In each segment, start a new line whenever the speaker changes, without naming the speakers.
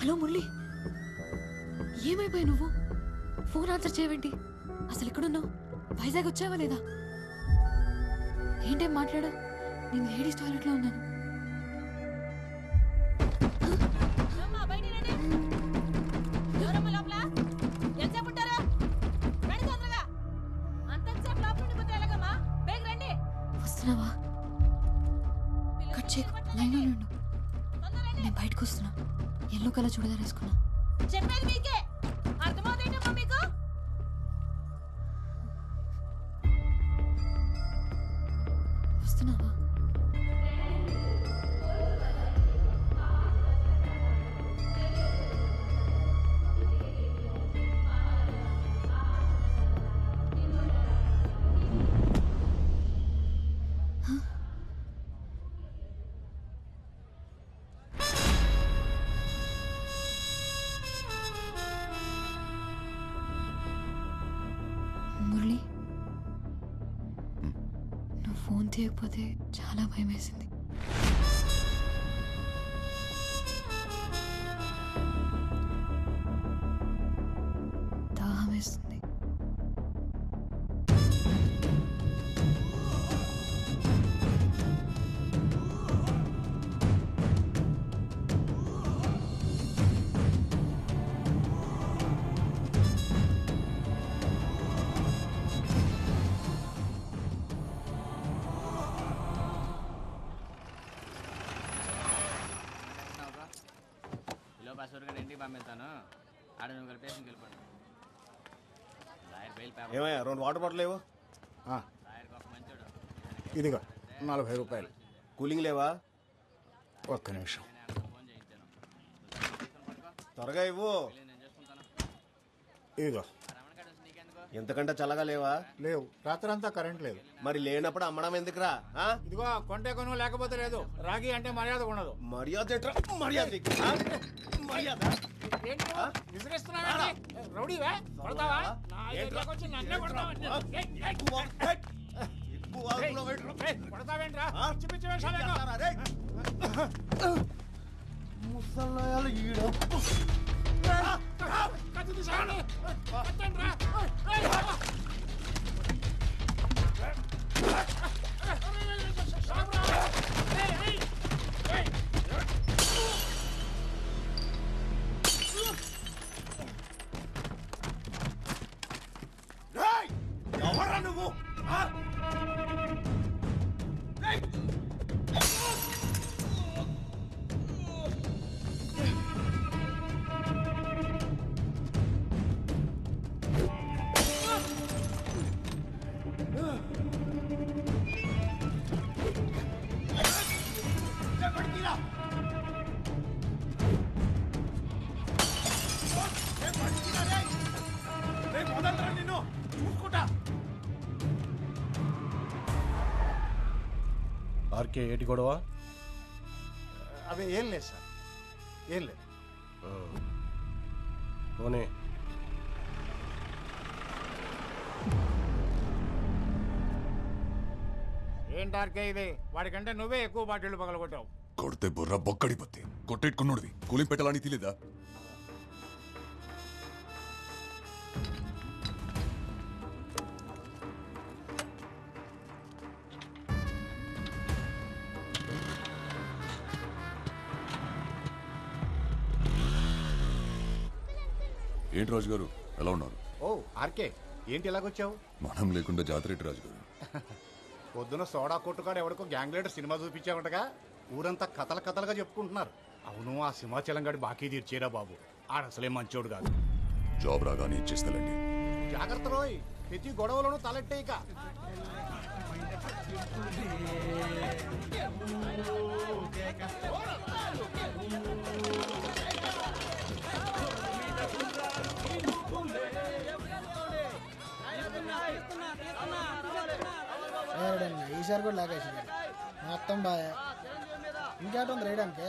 Hello Murali, ఏమైపోయావు నువ్వు? Phone answer చేయవేంటి? అసలు ఎక్కడున్నావు? వైజాగ్ వచ్చావా లేదా? ఏంటేం మాట్లాడా? నేను లేడీస్ టాయిలెట్లో ఉన్నాను. వస్తున్నావా? కట్ చేయకు, లైన్లో ఉండు. నేను బయటకు వస్తున్నా. ఎల్లో కలర్ చూడదా వేసుకున్నా.
చెప్పేది మీకే అర్థమవుతాయినమ్మా మీకు.
వస్తున్నావా? మురళి, నువ్వు ఫోన్ తీయకపోతే చాలా భయం వేసింది. దాహం వేస్తుంది.
ఇంటికి పంపిస్తాను. ఆడ నువ్వు కలిపేసి వెళ్ళిపోతాను.
ఏమయ్యా 2 వాటర్ బాటిల్ లేవు?
ఇదిగో 40 రూపాయలు.
కూలింగ్ లేవా?
ఒక్క నిమిషం.
త్వరగా ఇవ్వు.
ఇదిగో.
ఎంతకంటే చల్లగా లేవా?
లేవు, రాత్రంతా కరెంట్ లేదు.
మరి లేనప్పుడు అమ్మడం ఎందుకురా?
ఇదిగో కొంటే కొను, లేకపోతే లేదు. రాగి అంటే మర్యాద ఉండదు.
మర్యాద ఎట్రా? మర్యాద మర్యాద
రౌడీవా? కొడతావా? కొడతావేంట్రా?
ముసలాయాలు ఈడ ఎవరా నువ్వు? నిన్ను చూసుకుంటా.
ఆర్కే ఏటి గొడవ?
అవి ఏం లేదు సార్, ఏం లేదు.
పోనీ
ఏంటార్కే ఇది? వాడికంటే నువ్వే ఎక్కువ బాటిళ్ళు పగలగొట్టావు.
కొడితే బుర్ర బొక్కడిపోతే కొట్టేట్టుకున్నోడివి కూలింగ్ పెట్టాలని తెలీదా? ఏంటి రాజు గారు, ఎలా ఉన్నారు?
ఓ ఆర్కే, ఏంటి ఇలాగొచ్చావు?
మనం లేకుండా జాతర ఏంటి రాజు గారు?
పొద్దున సోడా కొట్టుకాడు ఎవడికో గ్యాంగ్ లీడర్ సినిమా చూపించావుంటగా. ఊరంతా కథలుగా చెప్పుకుంటున్నారు. అవును, ఆ సింహాచలం గడి బాకీ తీర్చేరా బాబు. ఆడసలే మంచోడు కాదు.
జాబ్ రాగానే ఇచ్చేస్తాలండి.
జాగ్రత్త రోయ్, ప్రతి గొడవలోనూ తలెట్టే. ఇక
ఈసారి కూడా లాగేసి మొత్తం బాగా ఇంకేటుంది రేయడానికి.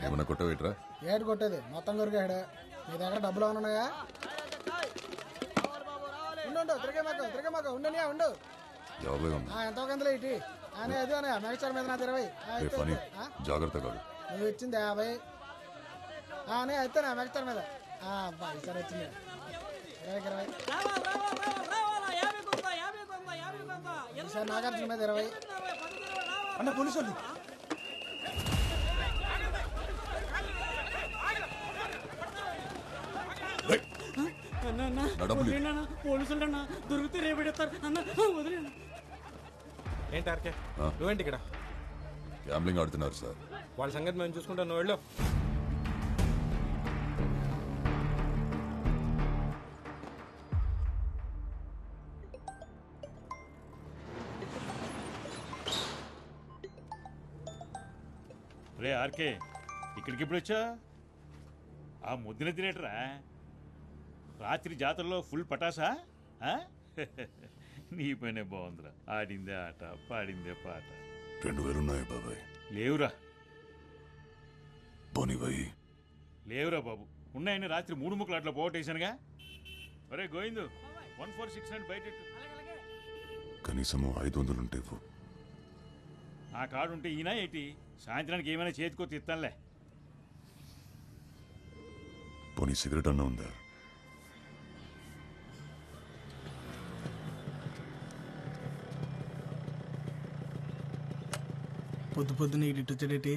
ఏమన్నా కొట్టవేట్రా?
ఏడు కొట్టేది మొత్తం కొరికాడు. నీ దగ్గర డబ్బులు ఉన్నాయా? ఉండు, తిరిగే మాకు ఉండనియా ఉండు.
ఎంత
ఎంతో కందులో ఇటీ అనే అదే అనే మెగాస్టార్ మీద నాది 20.
రే ఫనీ జాగ్రత్తగా ఆడు.
నువ్వు ఇచ్చింది 50. అనే అయితే నా మెగాస్టార్ మీద అబ్బాయి ఈసారి వచ్చింది 20. ఈసారి నాగార్జున మీద 20.
అన్న పోలీసు వాళ్ళు
రేయ్, నా డబ్బులు ఇవ్వు.
పోలీసులు అన్న దొరికితే రేపెడతారు అన్న వదిలే.
ఏంటి ఆర్కే
ఆ?
నువ్వేంటి ఇక్కడ?
గ్యాంబ్లింగ్ ఆడుతున్నారు సార్.
వాళ్ళ సంగతి మేము చూసుకుంటాం, నువ్వు వెళ్ళు.
రే ఆర్కే ఇక్కడికి ఎప్పుడు వచ్చా? ఆ ముద్దున తినేటరా రాత్రి జాతరలో ఫుల్ పటాసా? ఆ? నీ పనే బాగుందిరా. ఆడిందే ఆట, పాడిందే పాట.
2000 ఉన్నాయి బాబాయ్.
లేవురా
పోనీ భయ్.
లేవురా బాబు. ఉన్నాయని రాత్రి 3 ముక్కలు అట్లా పోగొట్టేశానుగా. ఒరే గోవిందు 146 బయట
కనీసం 500 ఉంటే ఇవ్వు.
ఆ కార్డు ఉంటే ఈయన ఏంటి సాయంత్రానికి ఏమైనా చేతికో తిత్తానులే.
పోనీ సిగరెట్ అన్న ఉందా?
పొద్దు పొద్దున ఇటు వచ్చేటి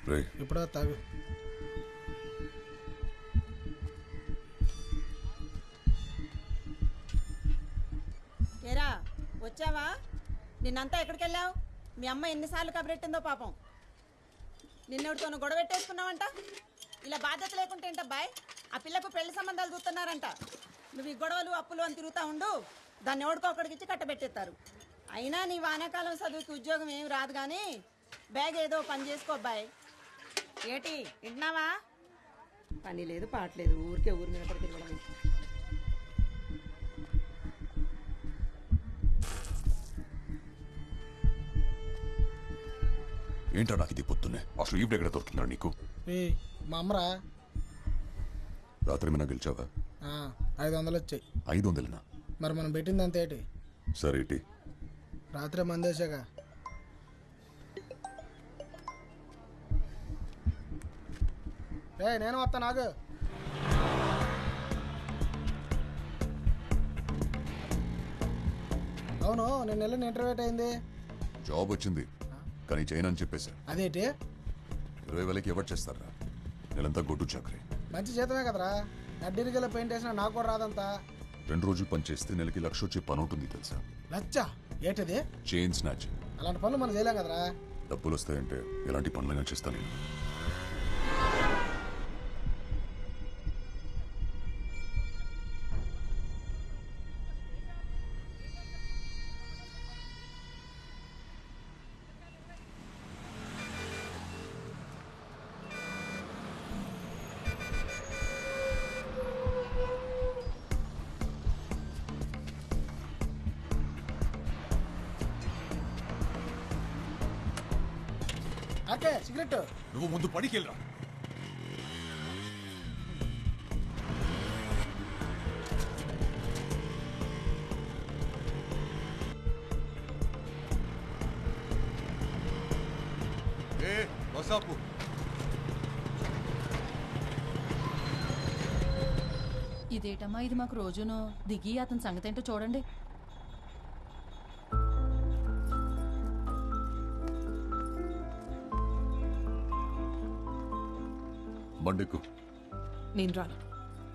రే
ఎప్పుడో తాగు.
ఏరా వచ్చావా? నిన్నంతా ఎక్కడికి వెళ్ళావు? మీ అమ్మ ఎన్నిసార్లు కబరెట్టిందో పాపం. నిన్నెవడితోనూ గొడవ పెట్టేసుకున్నావంట. ఇలా బాధ్యత లేకుంటే ఏంటబ్బాయ్? ఆ పిల్లకు పెళ్లి సంబంధాలు చూస్తున్నారంట. నువ్వు ఈ గొడవలు అప్పులు అని తిరుగుతా ఉండు, దాన్ని ఎవడికొక్కడికి ఇచ్చి కట్టబెట్టేస్తారు. అయినా నీ వానాకాలం చదువుకి ఉద్యోగం ఏమి రాదు కానీ బ్యాగ్ ఏదో పని చేసుకో అబ్బాయి. ఏటి వింటున్నావా? పని లేదు పాట లేదు, ఊరికే ఊరి మీద పడి తిరగడం.
ఏంటో నాకు ఇది పొద్దున్నే అసలు ఈవిడ ఎక్కడ దొరుకుతున్నాడు నీకు?
మా అమ్మరా
రాత్రి ఏమైనా గెలిచావా?
500 వచ్చాయి.
500నా?
మరి మనం పెట్టింది అంత ఏంటి?
సరే ఇటీ.
రాత్రి మందేశాక నేను వస్తా. నాకు అవును నేను వెళ్ళిన ఇంటర్వ్యూట్ అయింది.
జాబ్ వచ్చింది కానీ చేయనని చెప్పేశా.
అదేంటి?
20,000కి ఎవరు చేస్తారా? నెలంతా గొడ్డు చాకరీ.
మంచి జీతమే కదరా. నడ్డిరిగల పెయింట్ వేసినా నాకు కూడా రాదంతా.
2 రోజులు పని చేస్తే నెలకి 1,00,000 వచ్చే పని ఉంటుంది తెలుసా?
లచ్చ ఏంటిది?
Chain snatch.
అలాంటి పనులు మనం చేయలేం కదరా.
డబ్బులు వస్తాయంటే ఎలాంటి పనులైనా చేస్తాను నేను.
ఓకే సిగరెట్
నువ్వు ముందు పడికెళ్ళరా. బసాపు
ఇదేటమ్మా ఇది మాకు రోజును దిగి అతని సంగతి ఏంటో చూడండి.
బండెక్కు.
నేను రాను.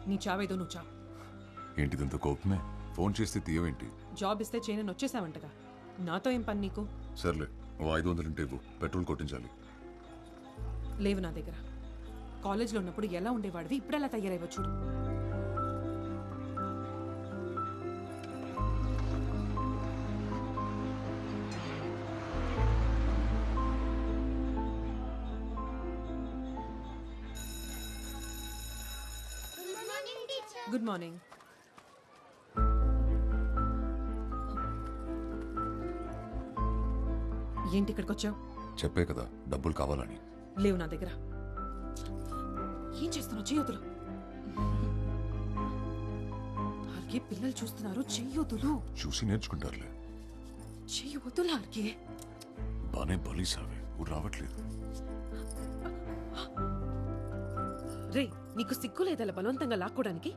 నీ చావేదో నువ్వు చావు.
ఏంటిదంత కోపమే? ఫోన్ చేస్తే తీయవేంటి?
జాబ్ ఇస్తే చేయనని వచ్చేసావంటగా. నాతో ఏం పని నీకు?
సర్లే ఓ 500 ఉంటే ఇవ్వు, పెట్రోల్ కొట్టించాలి.
లేవు నా దగ్గర. కాలేజ్లో ఉన్నప్పుడు ఎలా ఉండేవాడివి, ఇప్పుడు ఎలా తయారైవో చూడు. Good morning. ఏంటి ఇక్కడికి వచ్చావు?
చెప్పే కదా డబ్బులు కావాలని.
లేవు నా దగ్గర. ఏం చేస్తున్నావు? చెయ్యొద్దులు. ఆర్కే, పిల్లలు చూస్తున్నారు. చెయ్యొద్దులు.
చూసి నేర్చుకుంటారులే.
చెయ్యొద్దులు ఆర్కే.
బానే బలీసావే, ఊరు రావట్లేదు.
రే, నీకు సిగ్గు లేదలా బలవంతంగా లాక్కోడానికి?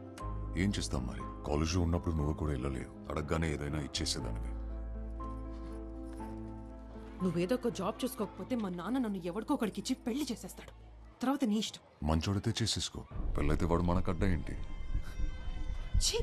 ఏం చేస్తాం మరి, కాలేజ్లో ఉన్నప్పుడు నువ్వు కూడా వెళ్ళలేవు. అడగగానే ఏదైనా ఇచ్చేసేదానివి.
నువ్వేదో ఒక జాబ్ చూసుకోకపోతే మా నాన్న నన్ను ఎవరికో ఒకడికి ఇచ్చి పెళ్లి చేసేస్తాడు. తర్వాత నీ ఇష్టం.
మంచోడితే చేసేసుకో, పెళ్ళైతే వాడు మనకు అడ్డా ఏంటి?
ఛీ!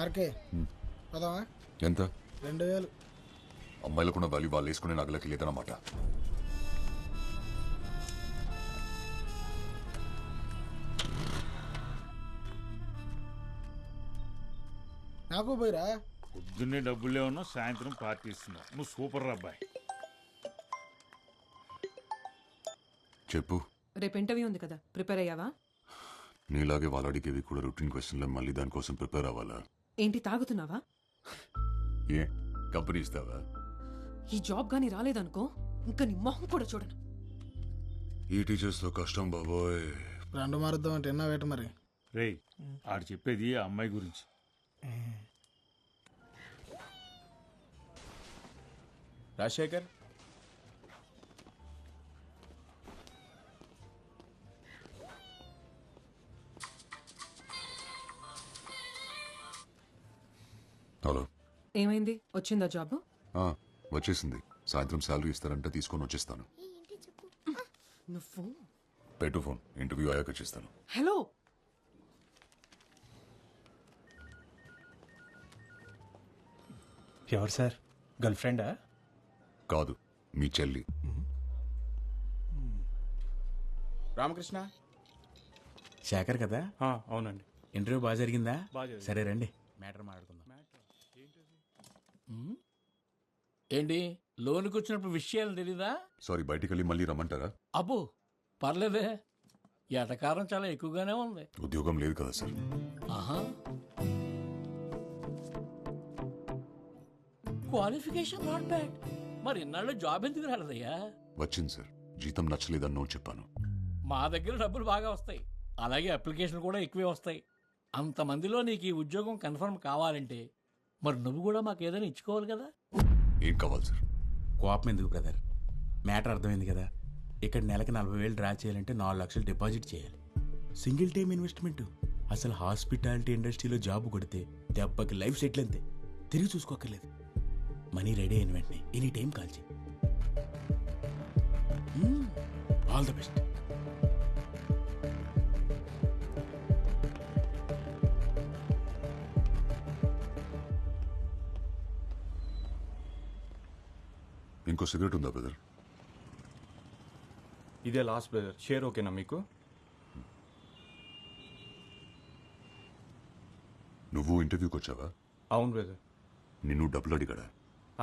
ఆర్కే పదవా?
ఎంత?
2000.
అమ్మాయిలకున్న వాల్యూ వాళ్ళు వేసుకునే నగలకి లేదన్నమాట.
నాకు పోయిరా.
పొద్దున్నే డబ్బులే ఉన్నా, సాయంత్రం పార్టీ ఇస్తున్నావు. నువ్వు సూపర్ రా అబ్బాయి.
చెప్పు.
రేపు ఇంటర్వ్యూ ఉంది కదా, ప్రిపేర్ అయ్యావా?
నీలాగే వాళ్ళు అడిగేవి కూడా రొటీన్ క్వశ్చన్లో మళ్ళీ దానికోసం ప్రిపేర్ అవ్వాలా?
ఏంటి, తాగుతున్నావా?
ఏ కంపెనీ ఇస్తావా?
ఈ జాబ్ గానీ రాలేదనుకో, ఇంకా నీ మొహం కూడా చూడను.
ఈ టీచర్స్తో కష్టం బాబోయ్.
రెండు మారుద్దాం అంటే ఎన్నా వేట మరి.
రేయ్, ఆడు చెప్పేది ఆ అమ్మాయి గురించి.
రాజశేఖర్,
హలో.
ఏమైంది? వచ్చిందా జాబ్?
వచ్చేసింది. సాయంత్రం శాలరీ ఇస్తారంటే తీసుకొని వచ్చేస్తాను.
నువ్వు
పెట్టు ఫోన్, ఇంటర్వ్యూ అయ్యాక చేస్తాను.
హలో.
ఎవరు సార్? గర్ల్ ఫ్రెండా?
కాదు, మీ చెల్లి.
రామకృష్ణ.
శేఖర్ కదా?
అవునండి.
ఇంటర్వ్యూ బాగా జరిగిందా?
బాగా.
సరే రండి, మ్యాటర్ మాట్లాడుకుందాం.
ఏంటి, లోనికి వచ్చినప్పుడు విషయాలు తెలీదా?
సారీ, బయటికి వెళ్ళి మళ్ళీ రమ్మంటారా?
అబ్బో పర్లేదే, ఎటకారం చాలా ఎక్కువగానే ఉంది.
ఉద్యోగం లేదు కదా సార్.
ఆహా, క్వాలిఫికేషన్ నాట్ బ్యాడ్. మరి ఇన్నాళ్ళు జాబ్ ఎందుకు రాలేదయ్యా?
వచ్చింది సార్, జీతం నచ్చలేదని నో చెప్పాను.
మా దగ్గర డబ్బులు బాగా వస్తాయి, అలాగే అప్లికేషన్ కూడా ఎక్కువే వస్తాయి. అంతమందిలో నీకు ఈ ఉద్యోగం కన్ఫర్మ్ కావాలంటే మరి నువ్వు కూడా మాకు ఏదైనా ఇచ్చుకోవాలి కదా.
ఏం కావాలి సార్?
కోపం ఎందుకు బ్రదర్, మ్యాటర్ అర్థమైంది కదా. ఇక్కడ నెలకి 40,000 డ్రా చేయాలంటే 4 లక్షలు డిపాజిట్ చేయాలి. Single time investment. అసలు హాస్పిటాలిటీ ఇండస్ట్రీలో జాబ్ కొడితే దెబ్బకి లైఫ్ సెటిల్ అంతే, తిరిగి చూసుకోక్కర్లేదు. మనీ రెడీ అయిన వెంటనే ఎనీ టైం కాల్ చేయి. All the best.
ఇంకో సిగరెట్ ఉందా బ్రదర్?
ఇదే లాస్ట్ బ్రదర్, షేర్ ఓకేనా మీకు?
నువ్వు ఇంటర్వ్యూకి వచ్చావా?
అవును బ్రదర్.
నిన్ను డబ్బులు అడిగాడా?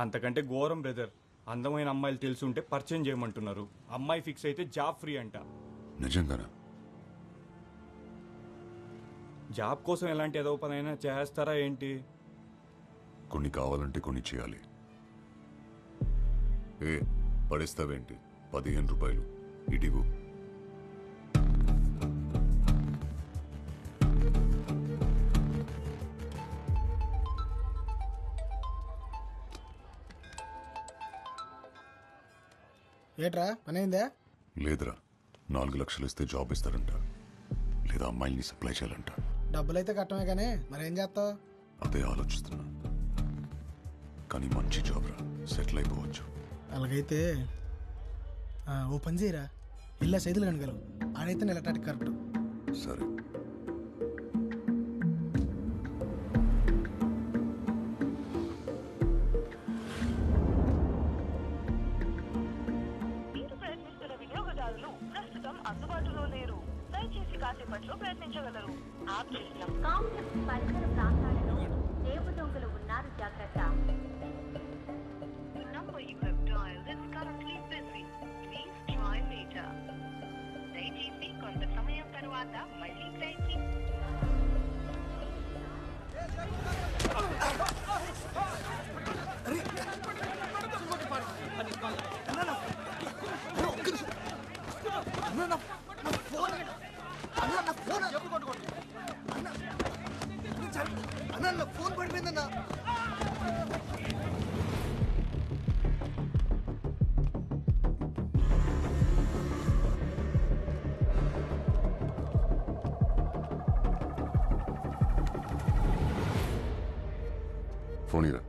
అంతకంటే ఘోరం బ్రదర్. అందమైన అమ్మాయిలు తెలిసి ఉంటే పరిచయం చేయమంటున్నారు. అమ్మాయి ఫిక్స్ అయితే జాబ్ ఫ్రీ అంట.
నిజంగానా?
జాబ్ కోసం ఎలాంటి ఏదో పనైనా చేస్తారా ఏంటి?
కొన్ని కావాలంటే కొన్ని చేయాలి. ఏ పడేస్తావేంటి? 15 రూపాయలు ఇటివు.
ఏట్రా పనైందా?
లేదురా, 4 లక్షలు ఇస్తే జాబ్ ఇస్తారంట, లేదా అమ్మాయిల్ని సప్లై చేయాలంట.
డబ్బులైతే కట్టమే కానీ మరేం చేస్తావు?
అదే ఆలోచిస్తున్నా. కానీ మంచి జాబ్ రా, సెటిల్ అయిపోవచ్చు.
అలాగైతే ఓ పని చేయరా, ఇల్లా సైదులు కనగలవు. ఆడైతే నెలటానికి కరెక్ట్.
సరే.
మీరు ప్రయత్నిస్తున్న వినియోగదారులు ప్రస్తుతం అందుబాటులో లేరు. దయచేసి కాసేపట్లో ప్రయత్నించగలరు. ఆప్ చేసిన
కాంప్లెక్స్ పరిసర ప్రాంతాలలో దేవు దొంగలు ఉన్నారు, జాగ్రత్త.
number you have dialed is currently busy. Please try later. దయచేసి కొంత సమయం తరువాత మళ్ళీ ప్రయత్నించండి.
ఫోన్ పడిపోయిందన్నా.
ఫోన్ ఇరా.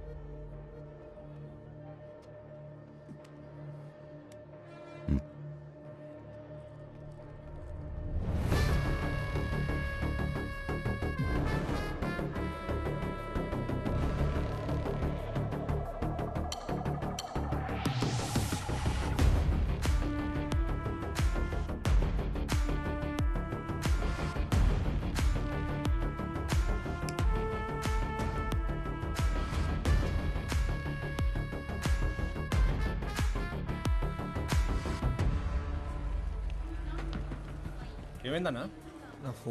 ఏమైందన్నా?